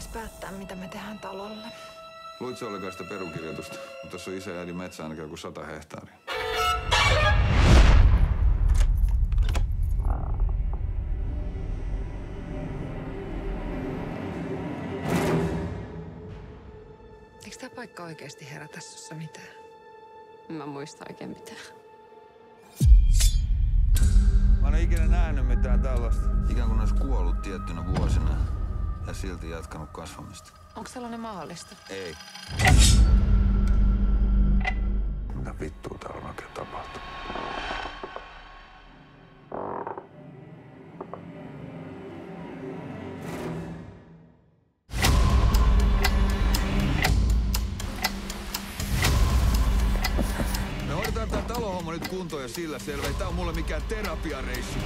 pitäisi päättää, mitä me tehdään talolle. Luitko ollenkaan sitä perukirjoitusta? Tuossa on isä ja äidin metsä ainakin joku 100 hehtaaria. Eikö tää paikka oikeasti herätä sussa mitään? Mä muista oikein mitään. Mä en ole ikinä nähnyt mitään tällaista. Ikään kuin olisi kuollut tiettynä vuosina ja silti jatkanut kasvamista. Onko sellainen mahdollista? Ei. Mitä vittua täällä on oikein tapahtunut? Me hoidetaan tää talohomma nyt kuntoon ja sillä selvä. Ei tää on mulle mikään terapiareissu.